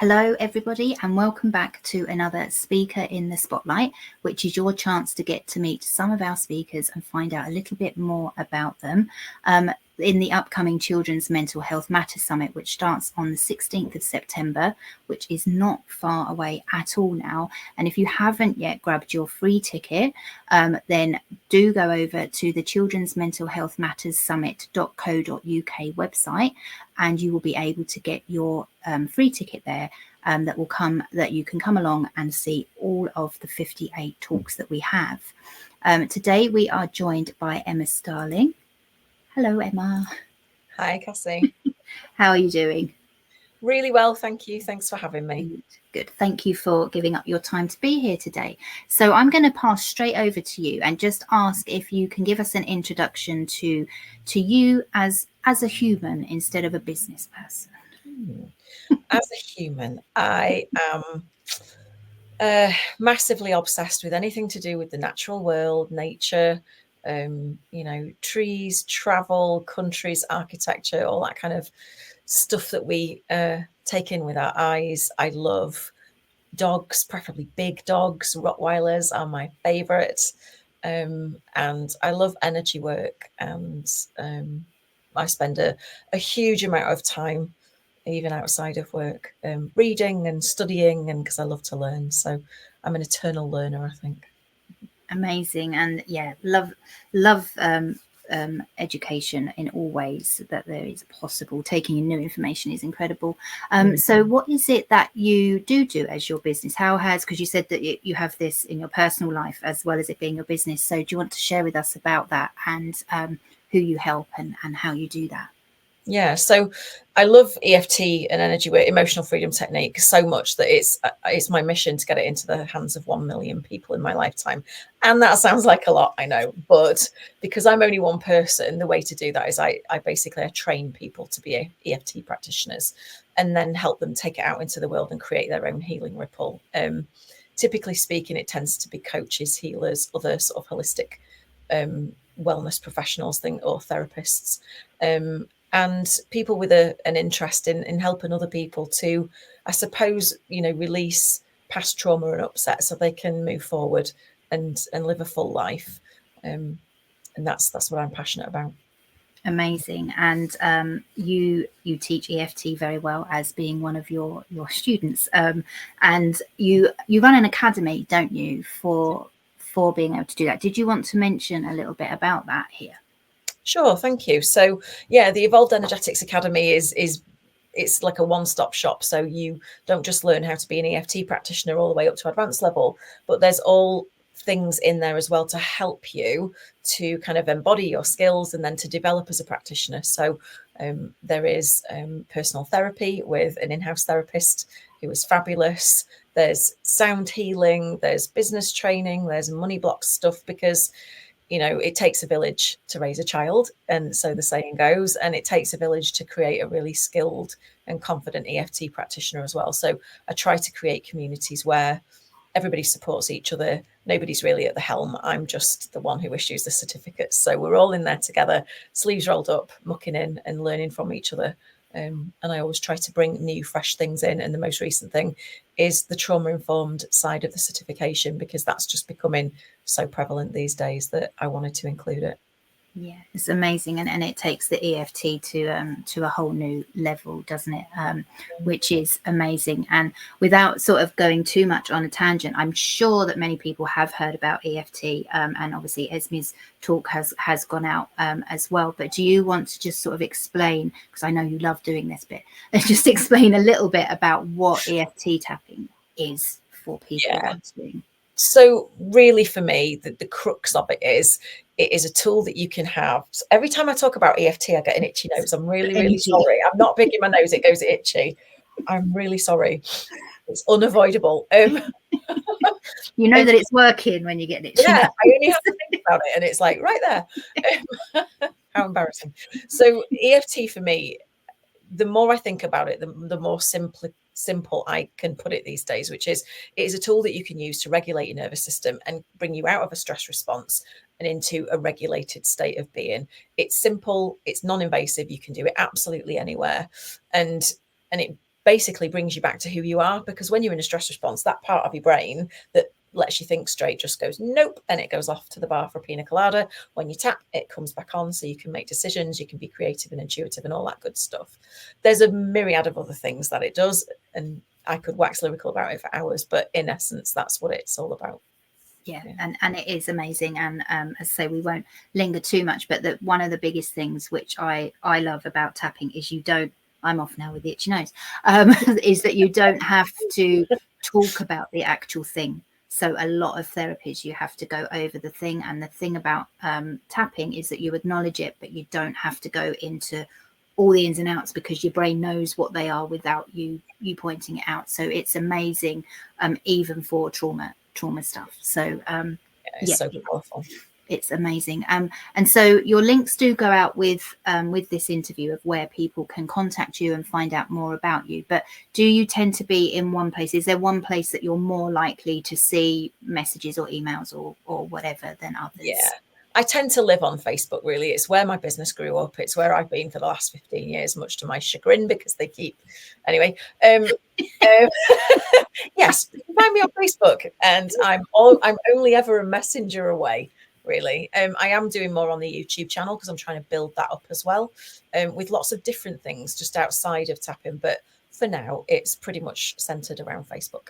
Hello, everybody, and welcome back to another Speaker in the Spotlight, which is your chance to get to meet some of our speakers and find out a little bit more about them in the upcoming Children's Mental Health Matters Summit, which starts on the 16th of September, which is not far away at all now. And if you haven't yet grabbed your free ticket, then do go over to the Children's Mental Health Matters Summit.co.uk website, and you will be able to get your free ticket there that you can come along and see all of the 58 talks that we have. Today we are joined by Emma Starling. Hello, Emma. Hi, Cassie. How are you doing? Really well, thank you. Thanks for having me. Good. Thank you for giving up your time to be here today. So I'm going to pass straight over to you and just ask if you can give us an introduction to you as a human instead of a business person. As a human, I am massively obsessed with anything to do with the natural world, nature, trees, travel, countries, architecture, all that kind of stuff that we take in with our eyes. I love dogs, preferably big dogs. Rottweilers are my favorite. And I love energy work, and I spend a huge amount of time, even outside of work, reading and studying, and because I love to learn. So I'm an eternal learner, I think. Amazing. And yeah, love education in all ways that there is possible. Taking in new information is incredible. So what is it that you do as your business? Because you said that you have this in your personal life as well as it being your business. So do you want to share with us about that and who you help and how you do that? Yeah, so I love EFT and energy work, emotional freedom technique, so much that it's my mission to get it into the hands of 1 million people in my lifetime. And that sounds like a lot, I know, but because I'm only one person, the way to do that is I basically train people to be EFT practitioners and then help them take it out into the world and create their own healing ripple. Typically speaking, it tends to be coaches, healers, other sort of holistic wellness professionals or therapists. And people with an interest in helping other people to, I suppose, release past trauma and upset so they can move forward and live a full life. And that's what I'm passionate about. Amazing. And you teach EFT very well as being one of your students. And you run an academy, don't you, for being able to do that. Did you want to mention a little bit about that here? Sure, thank you. So yeah, the Evolved Energetics Academy it's like a one-stop shop. So you don't just learn how to be an EFT practitioner all the way up to advanced level, but there's all things in there as well to help you to kind of embody your skills and then to develop as a practitioner. So there is personal therapy with an in-house therapist who is fabulous. There's sound healing, there's business training, there's money block stuff, because it takes a village to raise a child. And so the saying goes, and it takes a village to create a really skilled and confident EFT practitioner as well. So I try to create communities where everybody supports each other. Nobody's really at the helm. I'm just the one who issues the certificates. So we're all in there together, sleeves rolled up, mucking in and learning from each other. And I always try to bring new, fresh things in. And the most recent thing is the trauma-informed side of the certification, because that's just becoming so prevalent these days that I wanted to include it. Yeah, it's amazing, and it takes the EFT to a whole new level, doesn't it? Which is amazing. And without sort of going too much on a tangent, I'm sure that many people have heard about EFT, and obviously Esme's talk has gone out as well. But do you want to just sort of explain, because I know you love doing this bit, just explain a little bit about what EFT tapping is for people listening? So really, for me, the crux of it is a tool that you can have. So every time I talk about EFT, I get an itchy nose. I'm really sorry. I'm not picking my nose. It goes itchy. I'm really sorry. It's unavoidable. You know that it's working when you get itchy. Yeah, I only have to think about it and it's like right there. How embarrassing. So EFT for me, the more I think about it, the more simple I can put it these days, which is it is a tool that you can use to regulate your nervous system and bring you out of a stress response and into a regulated state of being. It's simple, it's non-invasive, you can do it absolutely anywhere, and it basically brings you back to who you are, because when you're in a stress response, that part of your brain that lets you think straight just goes nope, and it goes off to the bar for a pina colada. When you tap, it comes back on, so you can make decisions, you can be creative and intuitive and all that good stuff. There's a myriad of other things that it does, and I could wax lyrical about it for hours, but in essence, that's what it's all about. Yeah. And it is amazing. And as I say, we won't linger too much, but one of the biggest things which I love about tapping is I'm off now with the itchy nose, is that you don't have to talk about the actual thing. So a lot of therapies, you have to go over the thing. And the thing about tapping is that you acknowledge it, but you don't have to go into all the ins and outs, because your brain knows what they are without you pointing it out. So it's amazing, even for trauma stuff. So it's so powerful. It's amazing. And so your links do go out with this interview of where people can contact you and find out more about you. But do you tend to be in one place? Is there one place that you're more likely to see messages or emails or whatever than others? Yeah, I tend to live on Facebook, really. It's where my business grew up. It's where I've been for the last 15 years, much to my chagrin, because they keep... Anyway, yes, you can find me on Facebook, and I'm only ever a messenger away, really. I am doing more on the YouTube channel because I'm trying to build that up as well, with lots of different things just outside of tapping. But for now, it's pretty much centered around Facebook.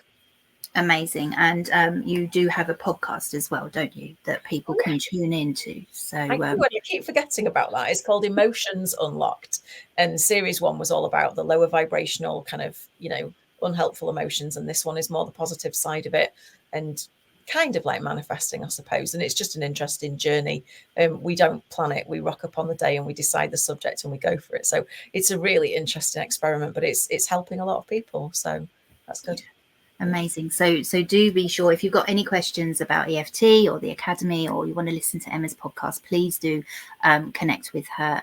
Amazing. And you do have a podcast as well, don't you, that people can tune into? So I do, and I keep forgetting about that. It's called Emotions Unlocked, and series 1 was all about the lower vibrational kind of, unhelpful emotions, and this one is more the positive side of it, and kind of like manifesting, I suppose. And it's just an interesting journey. We don't plan it, we rock up on the day and we decide the subject and we go for it. So it's a really interesting experiment, but it's helping a lot of people, so that's good. Amazing. So do be sure, if you've got any questions about EFT or the Academy, or you want to listen to Emma's podcast, please do connect with her,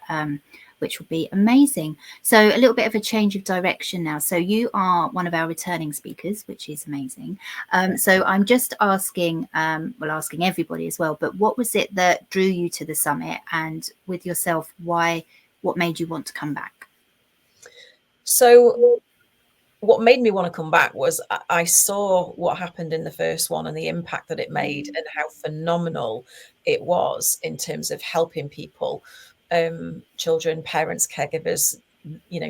which will be amazing. So a little bit of a change of direction now. So you are one of our returning speakers, which is amazing. So I'm just asking everybody as well, but what was it that drew you to the summit, and with yourself, what made you want to come back? So what made me want to come back was I saw what happened in the first one and the impact that it made, and how phenomenal it was in terms of helping people, children, parents, caregivers,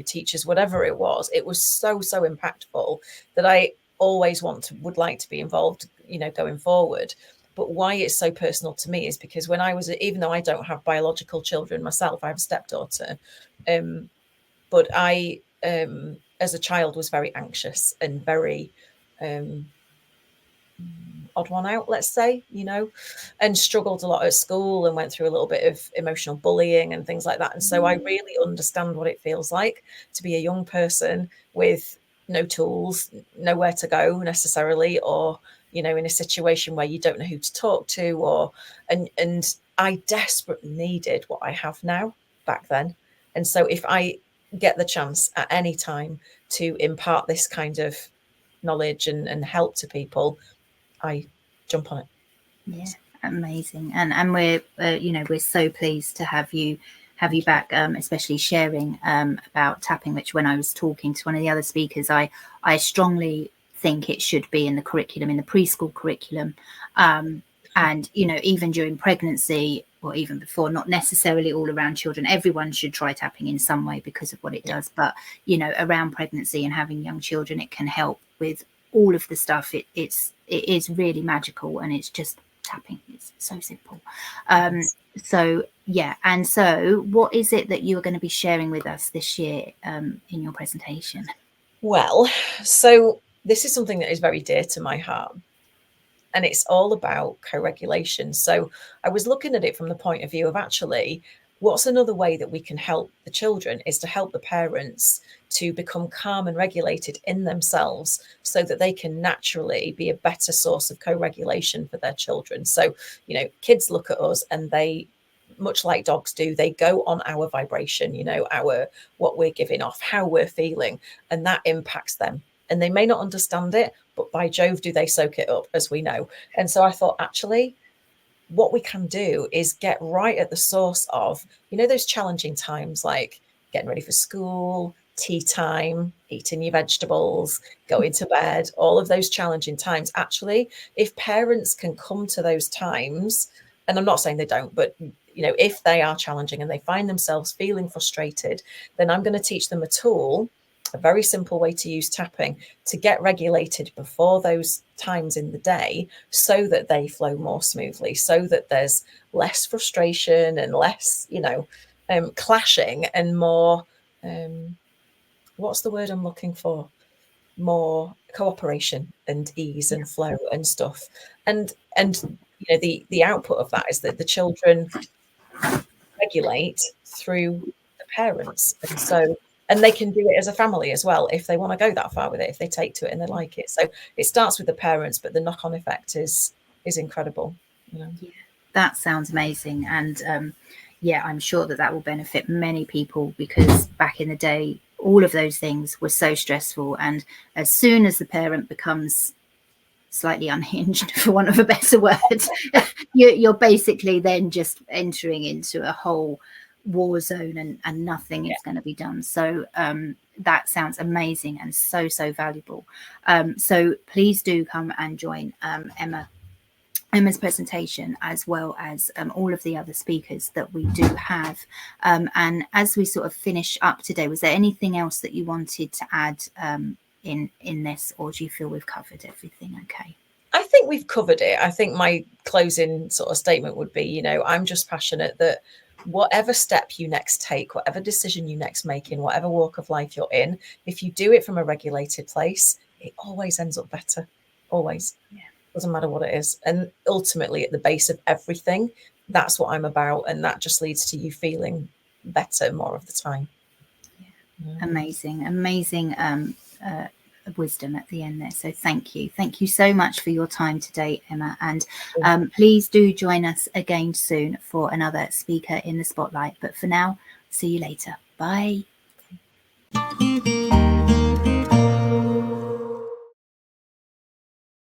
teachers, whatever it was. It was so impactful that I always would like to be involved, going forward. But why it's so personal to me is because when I was, even though I don't have biological children myself, I have a stepdaughter, but I as a child was very anxious and very odd one out, let's say, and struggled a lot at school and went through a little bit of emotional bullying and things like that. And so I really understand what it feels like to be a young person with no tools, nowhere to go necessarily, or in a situation where you don't know who to talk to, and I desperately needed what I have now back then. And so if I get the chance at any time to impart this kind of knowledge and help to people, I jump on it. Yeah, amazing. And we're we're so pleased to have you back, especially sharing about tapping, which when I was talking to one of the other speakers, I strongly think it should be in the curriculum, in the preschool curriculum, and even during pregnancy, or even before, not necessarily all around children. Everyone should try tapping in some way because of what it does, but around pregnancy and having young children, it can help with all of the stuff. It is really magical, and it's just tapping. It's so simple. So yeah, and so what is it that you are going to be sharing with us this year in your presentation? Well, so this is something that is very dear to my heart, and it's all about co-regulation. So I was looking at it from the point of view of, actually, what's another way that we can help the children is to help the parents to become calm and regulated in themselves, so that they can naturally be a better source of co-regulation for their children. So, kids look at us and they, much like dogs do, they go on our vibration, what we're giving off, how we're feeling, and that impacts them. And they may not understand it, but by Jove, do they soak it up, as we know. And so I thought, actually, what we can do is get right at the source of, those challenging times, like getting ready for school, tea time, eating your vegetables, going to bed, all of those challenging times. Actually, if parents can come to those times, and I'm not saying they don't, but if they are challenging and they find themselves feeling frustrated, then I'm going to teach them a tool, a very simple way to use tapping to get regulated before those times in the day, so that they flow more smoothly, so that there's less frustration and less, clashing, and more, what's the word I'm looking for? More cooperation and ease and flow and stuff. And the output of that is that the children regulate through the parents, and they can do it as a family as well if they want to go that far with it, if they take to it and they like it. So it starts with the parents, but the knock-on effect is incredible. Yeah, that sounds amazing. And I'm sure that will benefit many people, because back in the day, all of those things were so stressful, and as soon as the parent becomes slightly unhinged, for want of a better word, you're basically then just entering into a whole war zone, and nothing is going to be done. So that sounds amazing and so valuable. So please do come and join Emma's presentation, as well as all of the other speakers that we do have. And as we sort of finish up today, was there anything else that you wanted to add in this, or do you feel we've covered everything okay? I think we've covered it. I think my closing sort of statement would be, I'm just passionate that whatever step you next take, whatever decision you next make in whatever walk of life you're in, if you do it from a regulated place, it always ends up better. Always. Yeah. Doesn't matter what it is. And ultimately, at the base of everything, that's what I'm about. And that just leads to you feeling better more of the time. Yeah. Amazing wisdom at the end there. So thank you so much for your time today, Emma, and please do join us again soon for another speaker in the spotlight. But for now, see you later. Bye.